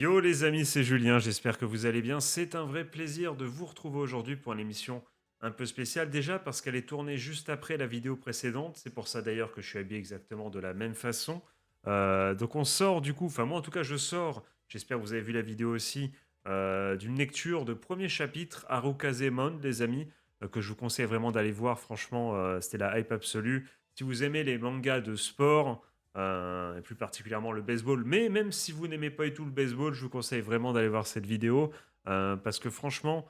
Yo les amis, c'est Julien, j'espère que vous allez bien. C'est un vrai plaisir de vous retrouver aujourd'hui pour une émission un peu spéciale. Déjà parce qu'elle est tournée juste après la vidéo précédente. C'est pour ça d'ailleurs que je suis habillé exactement de la même façon. Donc on sort du coup, enfin moi en tout cas je sors, j'espère que vous avez vu la vidéo aussi, d'une lecture de premier chapitre Harukazemon les amis, que je vous conseille vraiment d'aller voir. Franchement, c'était la hype absolue. Si vous aimez les mangas de sport, et plus particulièrement le baseball. Mais même si vous n'aimez pas du tout le baseball, je vous conseille vraiment d'aller voir cette vidéo parce que franchement,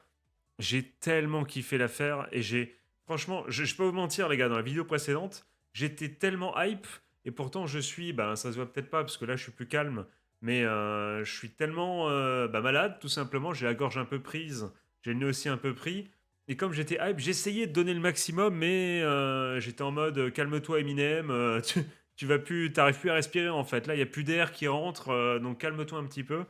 j'ai tellement kiffé l'affaire et franchement, je peux vous mentir les gars, dans la vidéo précédente, j'étais tellement hype et pourtant je suis, ben ça se voit peut-être pas parce que là je suis plus calme, mais je suis tellement malade tout simplement, j'ai la gorge un peu prise, j'ai le nez aussi un peu pris. Et comme j'étais hype, j'essayais de donner le maximum, mais j'étais en mode calme-toi Eminem, tu vas plus, t'arrives plus à respirer en fait. Là, il y a plus d'air qui rentre, donc calme-toi un petit peu.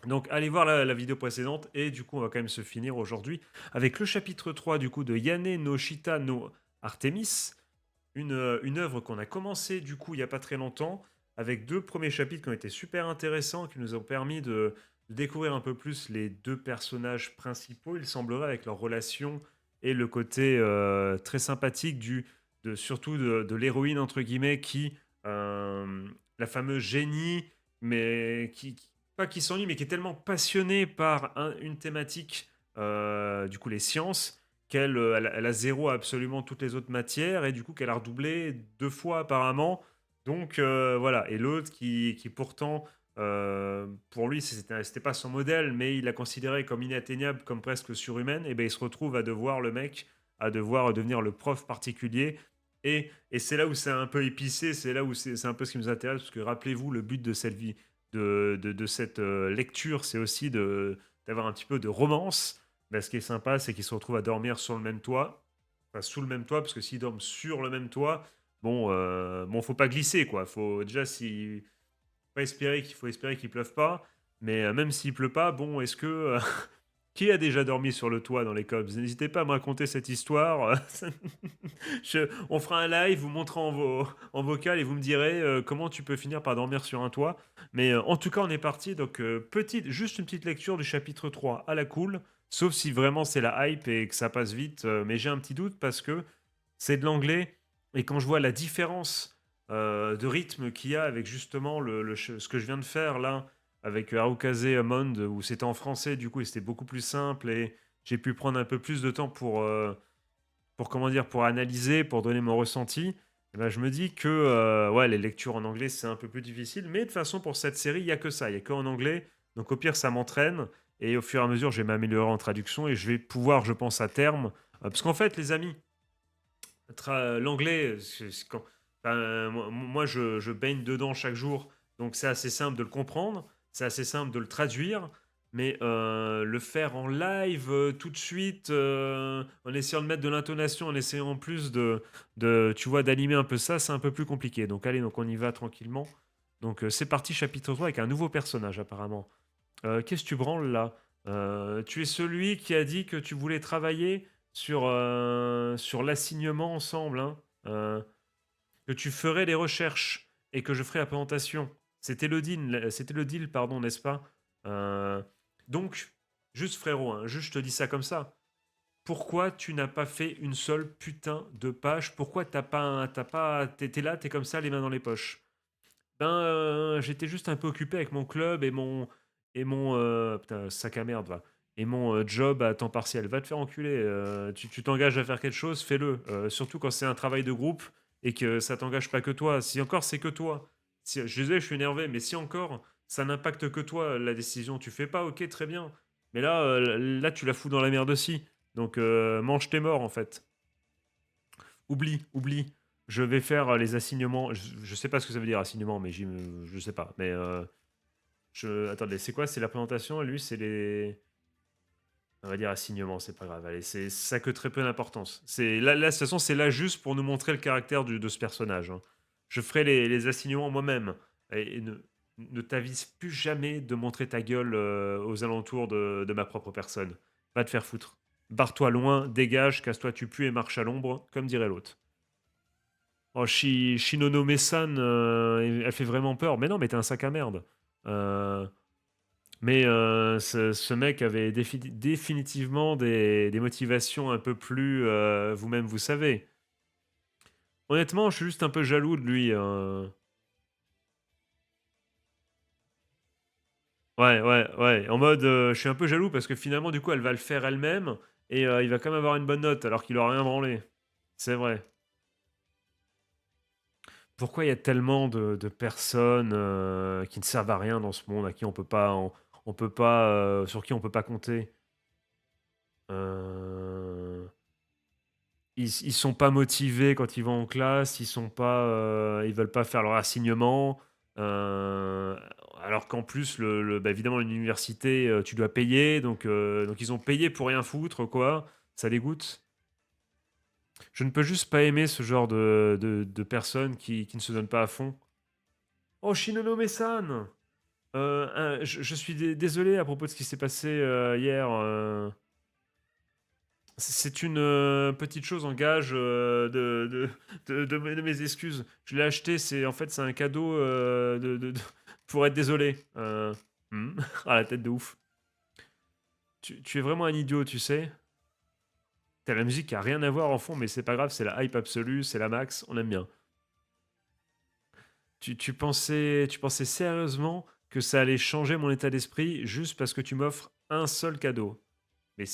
Donc allez voir la vidéo précédente et du coup on va quand même se finir aujourd'hui avec le chapitre 3 du coup de Yane no Shita no Artemis, une œuvre qu'on a commencé du coup il n'y a pas très longtemps avec deux premiers chapitres qui ont été super intéressants, qui nous ont permis de découvrir un peu plus les deux personnages principaux, il semblerait, avec leur relation et le côté très sympathique surtout de l'héroïne entre guillemets la fameuse génie, mais pas qui s'ennuie, mais qui est tellement passionnée par une thématique, du coup les sciences, elle a zéro à absolument toutes les autres matières et du coup qu'elle a redoublé deux fois apparemment. Donc voilà. Et l'autre qui pourtant, pour lui, c'était pas son modèle, mais il l'a considéré comme inatteignable, comme presque surhumaine. Et ben il se retrouve à devoir, le mec, à devoir devenir le prof particulier. Et c'est là où c'est un peu épicé, c'est là où c'est un peu ce qui nous intéresse, parce que rappelez-vous, le but de cette vie, de cette lecture, c'est aussi d'avoir un petit peu de romance. Ben, ce qui est sympa, c'est qu'ils se retrouvent à dormir sur le même toit, enfin sous le même toit, parce que s'ils dorment sur le même toit, bon, faut pas glisser, quoi. Faut déjà, si, pas espérer qu'il faut espérer qu'il pleuve pas, mais même s'il pleut pas, bon, est-ce que qui a déjà dormi sur le toit dans les Cobs? N'hésitez pas à me raconter cette histoire. On fera un live, vous montrez en vocal et vous me direz comment tu peux finir par dormir sur un toit. Mais en tout cas, on est parti. Donc, juste une petite lecture du chapitre 3 à la cool. Sauf si vraiment c'est la hype et que ça passe vite. Mais j'ai un petit doute parce que c'est de l'anglais. Et quand je vois la différence de rythme qu'il y a avec justement ce que je viens de faire là, avec Arukaze Mond, où c'était en français du coup et c'était beaucoup plus simple et j'ai pu prendre un peu plus de temps pour comment dire, pour analyser, pour donner mon ressenti, eh ben, je me dis que ouais, les lectures en anglais c'est un peu plus difficile, mais de toute façon pour cette série il y a que ça, il y a que en anglais, donc au pire ça m'entraîne et au fur et à mesure je vais m'améliorer en traduction et je vais pouvoir, je pense à terme, parce qu'en fait les amis, l'anglais, enfin, moi je baigne dedans chaque jour, donc c'est assez simple de le comprendre, c'est assez simple de le traduire, mais le faire en live tout de suite, en essayant de mettre de l'intonation, en essayant en plus tu vois, d'animer un peu ça, c'est un peu plus compliqué. Donc allez, donc on y va tranquillement. Donc c'est parti, chapitre 3 avec un nouveau personnage apparemment. Qu'est-ce que tu branles là? Tu es celui qui a dit que tu voulais travailler sur l'assignement ensemble, hein? Que tu ferais les recherches et que je ferais la présentation. C'était le deal, pardon, n'est-ce pas? Euh, donc, juste frérot, hein, juste je te dis ça comme ça. Pourquoi tu n'as pas fait une seule putain de page? Pourquoi t'es là, t'es comme ça, les mains dans les poches? Ben, j'étais juste un peu occupé avec mon club et mon putain, sac à merde, va. Et mon job à temps partiel. Va te faire enculer. Tu t'engages à faire quelque chose, fais-le. Surtout quand c'est un travail de groupe et que ça t'engage pas que toi. Si encore c'est que toi. Si, je suis désolé, je suis énervé, mais si encore ça n'impacte que toi, la décision, tu fais pas, ok, très bien. Mais là, là, tu la fous dans la merde aussi. Donc, mange tes morts, en fait. Oublie, oublie. Je vais faire les assignements. Je sais pas ce que ça veut dire assignement, mais je sais pas. Mais attendez, c'est quoi? C'est la présentation et lui, c'est les. On va dire assignement, c'est pas grave. Allez, c'est ça que très peu d'importance. De toute façon, c'est là juste pour nous montrer le caractère de ce personnage, hein. Je ferai les assignements moi-même. Et ne t'avise plus jamais de montrer ta gueule aux alentours de ma propre personne. Va te faire foutre. Barre-toi loin, dégage, casse-toi, tu pues et marche à l'ombre, comme dirait l'autre. Oh, Shinonome-san, elle fait vraiment peur. Mais non, mais t'es un sac à merde. Euh, Mais ce mec avait définitivement des motivations un peu plus, vous-même vous savez. Honnêtement, je suis juste un peu jaloux de lui, ouais, ouais, ouais, en mode, je suis un peu jaloux parce que finalement, du coup, elle va le faire elle-même et il va quand même avoir une bonne note alors qu'il aura rien branlé. C'est vrai. Pourquoi il y a tellement de personnes, qui ne servent à rien dans ce monde, à qui on peut pas, sur qui on peut pas compter? Heu, ils sont pas motivés quand ils vont en classe, ils sont pas, ils veulent pas faire leur assignement, heu, alors qu'en plus bah, évidemment l'université, tu dois payer donc ils ont payé pour rien foutre quoi, ça dégoûte. Je ne peux juste pas aimer ce genre de personnes qui ne se donnent pas à fond. Oh Shinonome-san! Je suis désolé à propos de ce qui s'est passé, hier, c'est une, petite chose en gage, de mes excuses. Je l'ai acheté, c'est en fait, c'est un cadeau, pour être désolé, Ah la tête de ouf. Tu es vraiment un idiot, tu sais? Tu la musique qui a rien à voir en fond, mais c'est pas grave, c'est la hype absolue, c'est la max, on aime bien. Tu pensais sérieusement que ça allait changer mon état d'esprit juste parce que tu m'offres un seul cadeau? Mais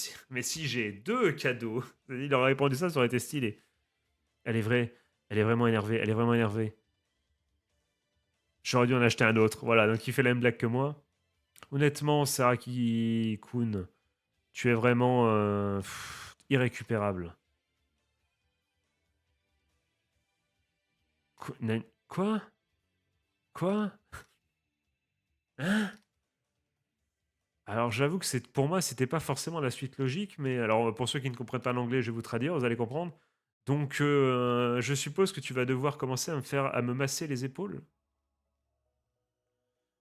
si j'ai 2 cadeaux, il aurait répondu ça aurait été stylé. Elle est vraie, elle est vraiment énervée, elle est vraiment énervée. J'aurais dû en acheter un autre, voilà, donc il fait la même blague que moi. Honnêtement, Saraki-kun, tu es vraiment, irrécupérable. Quoi? Quoi? Hein? Alors j'avoue que pour moi, c'était pas forcément la suite logique, mais alors, pour ceux qui ne comprennent pas l'anglais, je vais vous traduire, vous allez comprendre. Donc, je suppose que tu vas devoir commencer à me masser les épaules?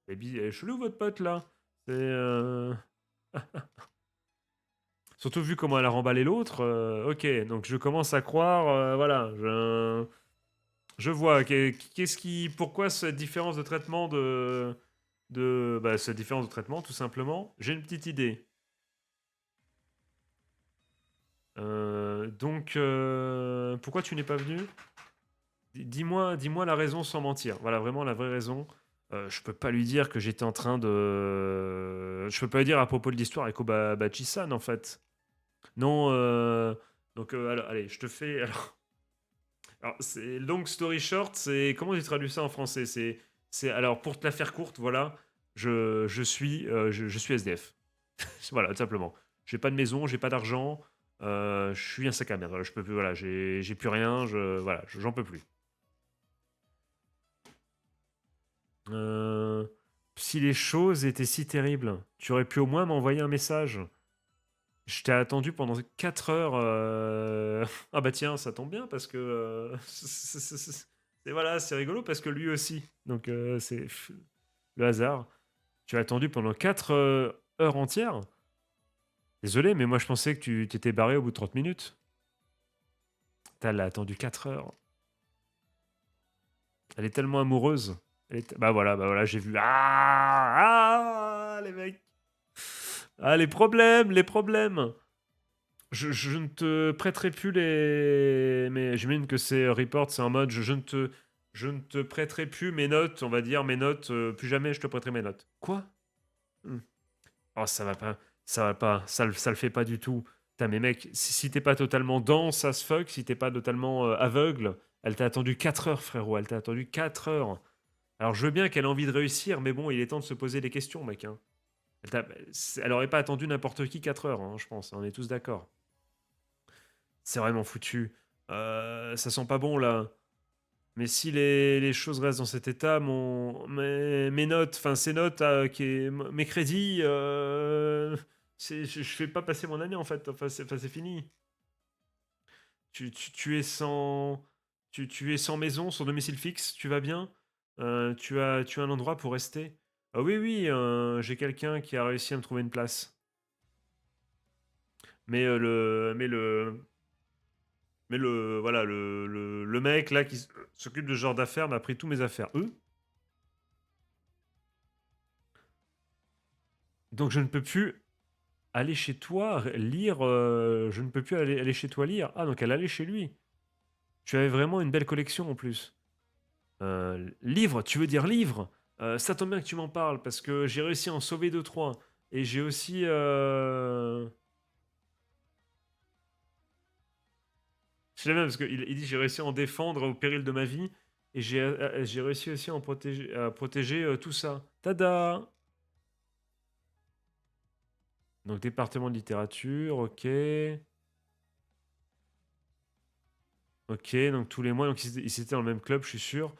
Elle est chelou votre pote là. C'est, surtout vu comment elle a remballé l'autre, OK, donc je commence à croire, voilà, je vois. Qu'est-ce qui pourquoi cette différence de traitement bah, cette différence de traitement tout simplement? J'ai une petite idée. Donc, pourquoi tu n'es pas venu? Dis-moi la raison sans mentir. Voilà, vraiment la vraie raison. Je peux pas lui dire que j'étais en train je peux pas lui dire à propos de l'histoire avec Obachi-san, en fait. Non, donc, alors, allez, je te fais. Alors, c'est long story short, c'est comment tu traduis ça en français? Alors pour te la faire courte, voilà, je suis SDF. Voilà, tout simplement. J'ai pas de maison, j'ai pas d'argent, je suis un sac à merde. Voilà, je peux plus, voilà, j'ai plus rien, voilà, j'en peux plus. Euh, Si les choses étaient si terribles, tu aurais pu au moins m'envoyer un message. Je t'ai attendu pendant 4 heures. Ah bah tiens, ça tombe bien parce que voilà, c'est rigolo parce que lui aussi. Donc c'est le hasard. Tu as attendu pendant 4 heures entières. Désolé, mais moi je pensais que tu t'étais barré au bout de 30 minutes. Elle a attendu 4 heures. Elle est tellement amoureuse. Bah voilà, j'ai vu. Les mecs. Ah, les problèmes, les problèmes. Je ne te prêterai plus les. Mais j'imagine que c'est report, c'est en mode je ne te prêterai plus mes notes, on va dire mes notes, plus jamais je te prêterai mes notes. Quoi? Hmm. Oh, ça va pas, ça va pas, ça le fait pas du tout. Putain, mais mec, si t'es pas totalement dense as fuck, si t'es pas totalement aveugle, elle t'a attendu 4 heures, frérot, elle t'a attendu 4 heures. Alors je veux bien qu'elle a envie de réussir, mais bon, il est temps de se poser des questions, mec, hein. Elle aurait pas attendu n'importe qui 4 heures, hein, je pense, on est tous d'accord. C'est vraiment foutu. Ça sent pas bon là. Mais si les choses restent dans cet état, mes notes, enfin ces notes, mes crédits, je fais pas passer mon année en fait. Enfin, c'est fini. Tu es sans maison, sans domicile fixe, tu vas bien. Tu as un endroit pour rester. Ah oui, oui, j'ai quelqu'un qui a réussi à me trouver une place. Voilà, le mec là qui s'occupe de ce genre d'affaires m'a pris tous mes affaires. Eux? Donc je ne peux plus aller chez toi lire. Je ne peux plus aller chez toi lire. Ah, donc elle allait chez lui. Tu avais vraiment une belle collection en plus. Livre, tu veux dire livre? Ça tombe bien que tu m'en parles parce que j'ai réussi à en sauver deux trois. Et j'ai aussi. Je sais bien parce qu'il dit j'ai réussi à en défendre au péril de ma vie. Et j'ai réussi aussi à protéger tout ça. Tada! Donc département de littérature, ok. Ok, donc tous les mois, donc ils étaient dans le même club, je suis sûr.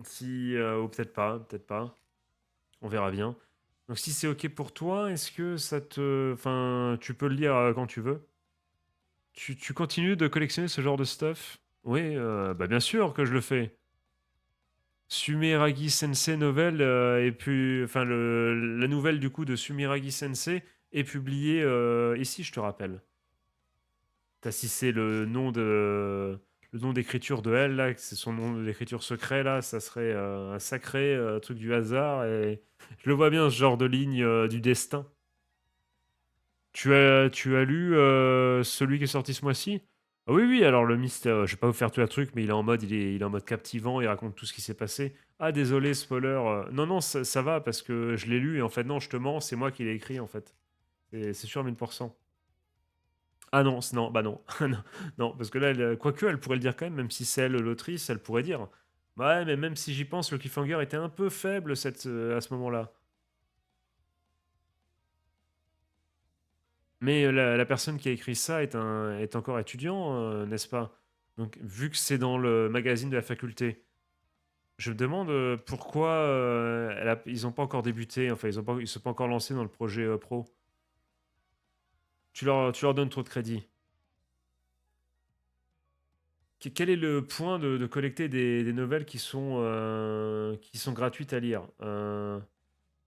Si, ou peut-être pas, peut-être pas. On verra bien. Donc si c'est ok pour toi, est-ce que ça te... Enfin, tu peux le lire quand tu veux. Tu continues de collectionner ce genre de stuff? Oui, bah bien sûr que je le fais. Sumeragi Sensei novel, et puis... Enfin, la nouvelle du coup de Sumeragi Sensei est publiée ici, je te rappelle. Si c'est le nom d'écriture de elle, là, que c'est son nom d'écriture secret, là, ça serait un sacré truc du hasard. Et je le vois bien, ce genre de ligne du destin. Tu as lu celui qui est sorti ce mois-ci? Ah oui, oui, alors le mystère, je vais pas vous faire tout le truc, mais il est en mode captivant, il raconte tout ce qui s'est passé. Ah, désolé, spoiler. Non, non, ça va, parce que je l'ai lu, et en fait, non, je te mens, c'est moi qui l'ai écrit, en fait. C'est sûr, 1000%. Ah non, non, bah non. Non, non, parce que là, quoique, elle pourrait le dire quand même, même si c'est elle l'autrice, elle pourrait dire. Ouais, mais même si j'y pense, le cliffhanger était un peu faible à ce moment-là. Mais la personne qui a écrit ça est encore étudiant, n'est-ce pas? Donc, vu que c'est dans le magazine de la faculté, je me demande pourquoi ils n'ont pas encore débuté, enfin, ils ne sont pas encore lancés dans le projet pro. Tu leur donnes trop de crédit. Quel est le point de collecter des nouvelles qui sont gratuites à lire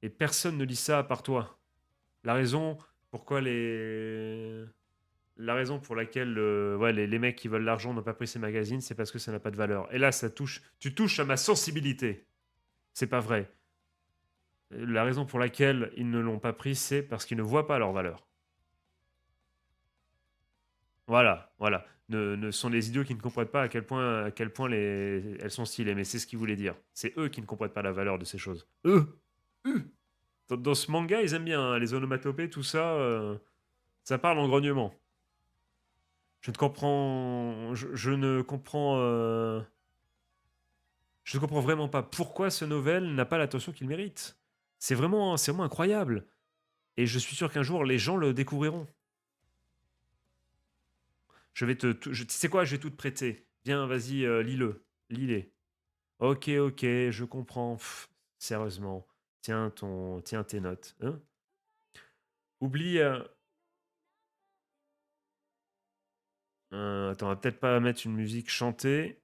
et personne ne lit ça à part toi? La raison pourquoi la raison pour laquelle ouais, les mecs qui veulent l'argent n'ont pas pris ces magazines, c'est parce que ça n'a pas de valeur. Et là, tu touches à ma sensibilité. C'est pas vrai. La raison pour laquelle ils ne l'ont pas pris, c'est parce qu'ils ne voient pas leur valeur. Voilà, voilà. Ne sont les idiots qui ne comprennent pas à quel point elles sont stylées. Mais c'est ce qu'il voulait dire. C'est eux qui ne comprennent pas la valeur de ces choses. Eux. Eux. Dans ce manga, ils aiment bien hein, les onomatopées, tout ça. Ça parle en grognement. Je ne comprends vraiment pas pourquoi ce novel n'a pas l'attention qu'il mérite. C'est vraiment incroyable. Et je suis sûr qu'un jour, les gens le découvriront. Tu sais quoi, je vais tout te prêter. Viens, vas-y, lis-le. Lis-les. Ok, ok, je comprends. Pff, sérieusement. Tiens tes notes. Hein. Oublie. Attends, on va peut-être pas mettre une musique chantée.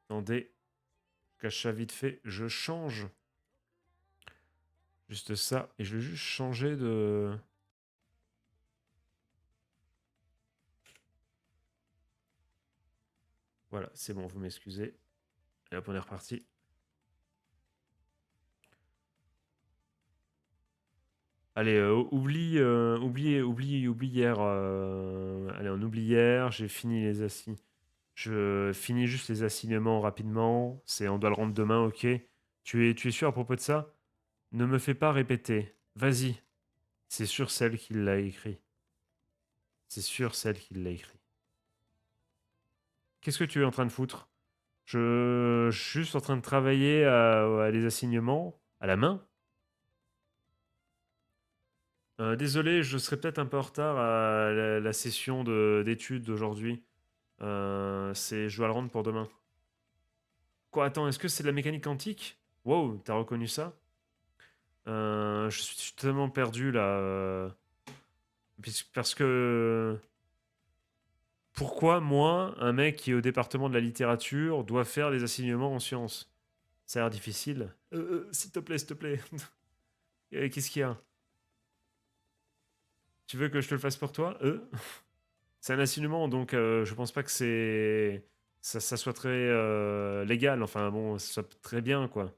Attendez, je cache ça vite fait. Je change juste ça. Et je vais juste changer de. Voilà, c'est bon, vous m'excusez. Et hop, on est reparti. Allez, oublie hier. Allez, on oublie hier. J'ai fini les assis. Je finis juste les assignements rapidement. On doit le rendre demain, ok. Tu es sûr à propos de ça? Ne me fais pas répéter. Vas-y. C'est sûr celle qui l'a écrit. C'est sûr celle qui l'a écrit. Qu'est-ce que tu es en train de foutre? Je suis juste en train de travailler à les assignements à la main. Désolé, je serai peut-être un peu en retard à la session d'études d'aujourd'hui. Je dois le rendre pour demain. Quoi, attends, est-ce que c'est de la mécanique quantique? Wow, t'as reconnu ça? Je suis tellement perdu là. Parce que pourquoi moi, un mec qui est au département de la littérature, doit faire des assignements en sciences? Ça a l'air difficile. S'il te plaît, s'il te plaît. Qu'est-ce qu'il y a? Tu veux que je te le fasse pour toi? C'est un assignement, donc je pense pas que ça soit très légal. Enfin bon, ça soit très bien, quoi.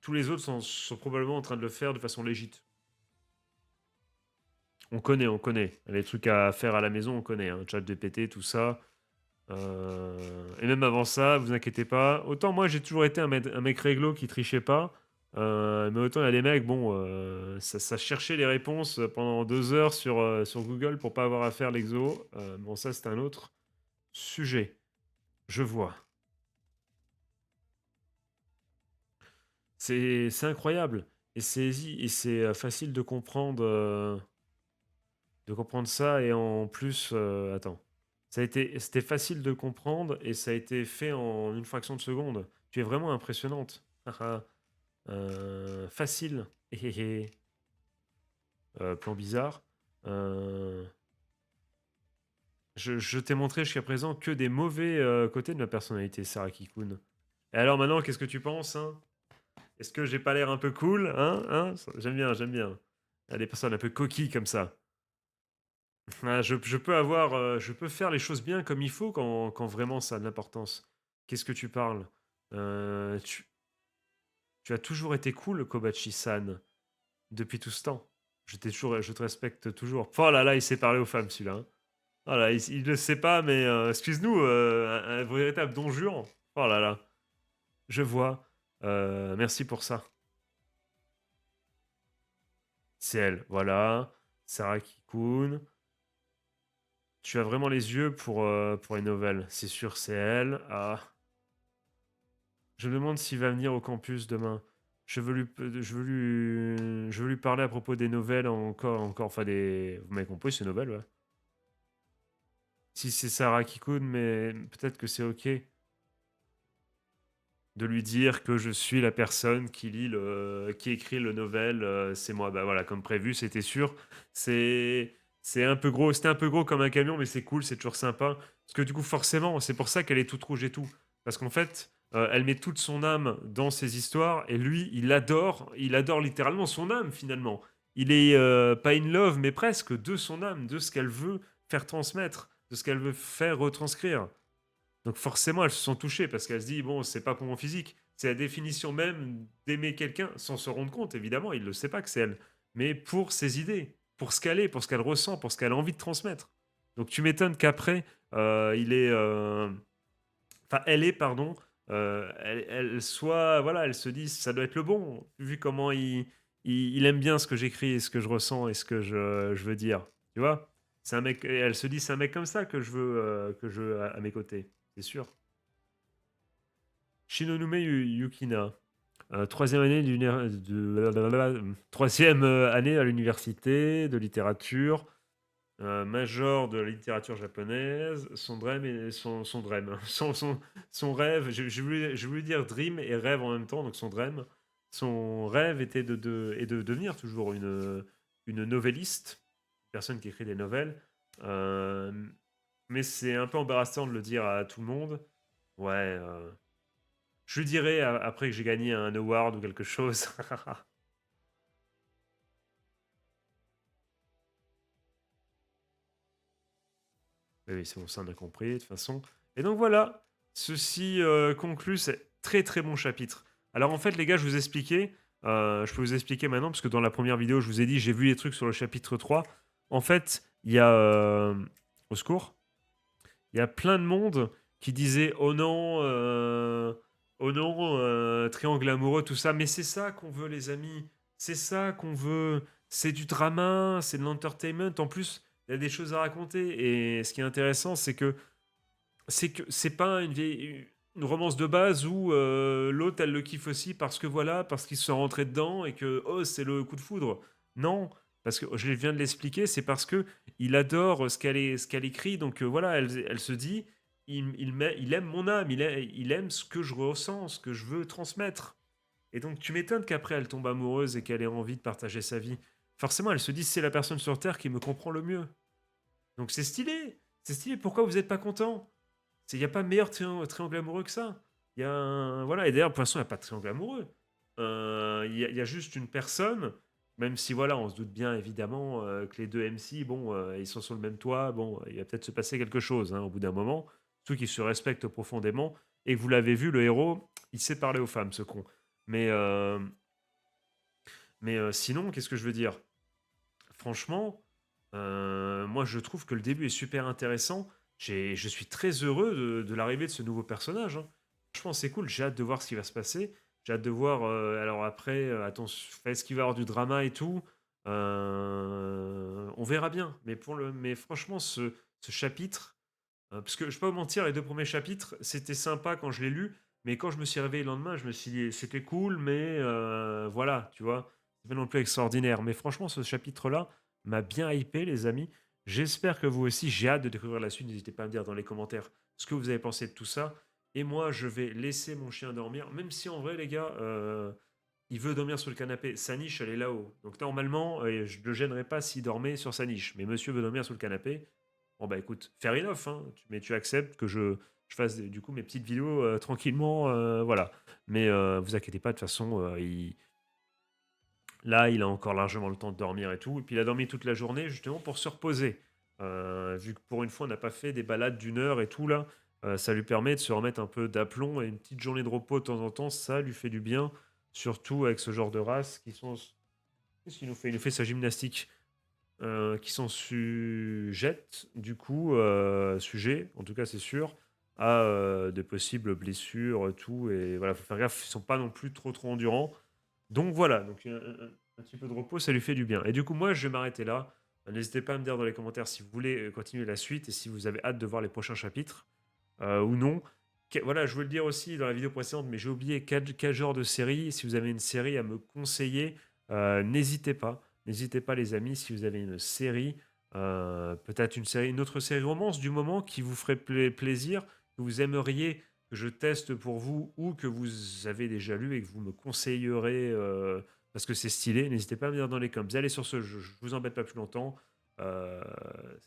tous les autres sont probablement en train de le faire de façon légite. On connaît, on connaît. Les trucs à faire à la maison, on connaît. Hein. ChatGPT, tout ça. Et même avant ça, vous inquiétez pas. Autant moi, j'ai toujours été un mec réglo qui trichait pas. Mais autant il y a des mecs, bon, ça cherchait les réponses pendant 2 heures sur Google pour pas avoir à faire l'exo. Bon, ça, c'est un autre sujet. Je vois. C'est incroyable. Et c'est facile de comprendre ça. Et en plus, attends. C'était facile de comprendre et ça a été fait en une fraction de seconde. Tu es vraiment impressionnante. Haha. Facile. Héhéhé. Plan bizarre. Euh, je t'ai montré jusqu'à présent que des mauvais côtés de ma personnalité, Sarah Kikun. Et alors maintenant, qu'est-ce que tu penses, hein? Est-ce que j'ai pas l'air un peu cool, hein? J'aime bien, j'aime bien. Il y a des personnes un peu coquilles comme ça. Ah, je peux faire les choses bien comme il faut quand vraiment ça a de l'importance. Qu'est-ce que tu parles? Euh, tu, tu as toujours été cool, Kobachi-san, depuis tout ce temps. Je te respecte toujours. Oh là là, il s'est parlé aux femmes, celui-là. Hein. Oh là, il ne le sait pas, mais excuse-nous, un véritable don juan. Oh là là, je vois. Merci pour ça. C'est elle, voilà. Sarah Kikun. Tu as vraiment les yeux pour les nouvelles. C'est sûr, c'est elle. Ah. Je me demande s'il va venir au campus demain. Je veux lui parler à propos des nouvelles encore, enfin des. Vous m'avez compris, ces nouvelles, ouais. Si c'est Sarah Kikun, mais peut-être que c'est ok de lui dire que je suis la personne qui écrit le novel, c'est moi. Bah voilà, comme prévu, c'était sûr. C'est un peu gros, c'était un peu gros comme un camion, mais c'est cool, c'est toujours sympa. Parce que du coup, forcément, c'est pour ça qu'elle est toute rouge et tout. Parce qu'en fait, elle met toute son âme dans ses histoires, et lui, il adore littéralement son âme finalement. Il est pas in love, mais presque de son âme, de ce qu'elle veut faire transmettre, de ce qu'elle veut faire retranscrire. Donc forcément, elles se sont touchées parce qu'elles se disent, bon, c'est pas pour mon physique. C'est la définition même d'aimer quelqu'un sans se rendre compte, évidemment, il ne le sait pas que c'est elle. Mais pour ses idées, pour ce qu'elle est, pour ce qu'elle ressent, pour ce qu'elle a envie de transmettre. Donc tu m'étonnes qu'après, il est... Enfin, elle est, pardon, elle soit... Voilà, elle se dit, ça doit être le bon, vu comment il aime bien ce que j'écris et ce que je ressens et ce que je veux dire. Tu vois? C'est un mec, elle se dit, c'est un mec comme ça que je veux à mes côtés. C'est sûr. Shinonome Yukina, troisième année, troisième année à l'université de littérature, major de la littérature japonaise. Son dream, son rêve, je voulais dire dream et rêve en même temps, donc son dream. Son rêve était et de devenir toujours une novelliste, une personne qui écrit des novelles. Euh, mais c'est un peu embarrassant de le dire à tout le monde. Ouais, je lui dirai après que j'ai gagné un award ou quelque chose. Oui, oui, c'est bon, ça on a compris, de toute façon. Et donc voilà, ceci conclut ce très très bon chapitre. Alors en fait, les gars, je vous expliquais, je peux vous expliquer maintenant, parce que dans la première vidéo, je vous ai dit, j'ai vu des trucs sur le chapitre 3. En fait, il y a, au secours, il y a plein de monde qui disait, oh non, triangle amoureux, tout ça. Mais c'est ça qu'on veut, les amis. C'est ça qu'on veut. C'est du drama, c'est de l'entertainment. En plus, il y a des choses à raconter. Et ce qui est intéressant, c'est que c'est pas une romance de base où l'autre elle le kiffe aussi parce que voilà, parce qu'ils se sont rentrés dedans et que oh c'est le coup de foudre. Non, parce que je viens de l'expliquer, c'est parce que il adore ce qu'elle écrit, donc voilà, elle se dit il aime mon âme, il aime ce que je ressens, ce que je veux transmettre. Et donc tu m'étonnes qu'après elle tombe amoureuse et qu'elle ait envie de partager sa vie. Forcément, elle se dit c'est la personne sur Terre qui me comprend le mieux. Donc c'est stylé, c'est stylé. Pourquoi vous n'êtes pas content? Il n'y a pas meilleur triangle amoureux que ça. Il y a voilà, et d'ailleurs, pour l'instant, il n'y a pas de triangle amoureux. Il y a juste une personne, même si voilà, on se doute bien évidemment que les deux MC, bon, ils sont sur le même toit, bon, il va peut-être se passer quelque chose hein, au bout d'un moment, surtout qu'ils se respectent profondément, et que vous l'avez vu, le héros, il sait parler aux femmes, ce con. Mais, sinon, qu'est-ce que je veux dire? Franchement, moi je trouve que le début est super intéressant. Je suis très heureux de l'arrivée de ce nouveau personnage, hein. Franchement, c'est cool. J'ai hâte de voir ce qui va se passer. J'ai hâte de voir. Alors après, attends, est-ce qu'il va y avoir du drama et tout? On verra bien. Mais franchement, ce chapitre, parce que je ne vais pas vous mentir, les deux premiers chapitres, c'était sympa quand je l'ai lu, mais quand je me suis réveillé le lendemain, je me suis dit, c'était cool, mais voilà, tu vois, c'est pas non plus extraordinaire. Mais franchement, ce chapitre-là m'a bien hypé, les amis. J'espère que vous aussi, j'ai hâte de découvrir la suite. N'hésitez pas à me dire dans les commentaires ce que vous avez pensé de tout ça. Et moi, je vais laisser mon chien dormir, même si en vrai, les gars, il veut dormir sur le canapé. Sa niche, elle est là-haut. Donc normalement, je ne le gênerai pas s'il dormait sur sa niche. Mais monsieur veut dormir sur le canapé. Bon bah écoute, fair enough, hein, mais tu acceptes que je fasse du coup mes petites vidéos tranquillement, voilà. Mais vous inquiétez pas, de toute façon, là, il a encore largement le temps de dormir et tout. Et puis il a dormi toute la journée justement pour se reposer. Vu que pour une fois, on n'a pas fait des balades d'une heure et tout là, ça lui permet de se remettre un peu d'aplomb et une petite journée de repos de temps en temps, ça lui fait du bien, surtout avec ce genre de race qui sont. Qu'est-ce qu'il nous fait? Il nous fait sa gymnastique qui sont sujettes, du coup, sujets, en tout cas c'est sûr, à de possibles blessures, tout. Et voilà, faut faire gaffe, ils sont pas non plus trop endurants. Donc voilà, donc un petit peu de repos, ça lui fait du bien. Et du coup, moi, je vais m'arrêter là. N'hésitez pas à me dire dans les commentaires si vous voulez continuer la suite et si vous avez hâte de voir les prochains chapitres ou non. Voilà, je voulais le dire aussi dans la vidéo précédente, mais j'ai oublié quel genre de série. Si vous avez une série à me conseiller, n'hésitez pas. N'hésitez pas, les amis, si vous avez une série, peut-être une autre série romance du moment qui vous ferait plaisir, que vous aimeriez que je teste pour vous ou que vous avez déjà lu et que vous me conseillerez parce que c'est stylé. N'hésitez pas à me dire dans les commentaires. Allez sur ce, je vous embête pas plus longtemps. Euh,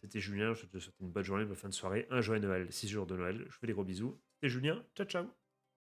C'était Julien, je te souhaite une bonne journée, une bonne fin de soirée, un joyeux Noël, 6 jours de Noël. Je vous fais des gros bisous. C'était Julien, ciao ciao.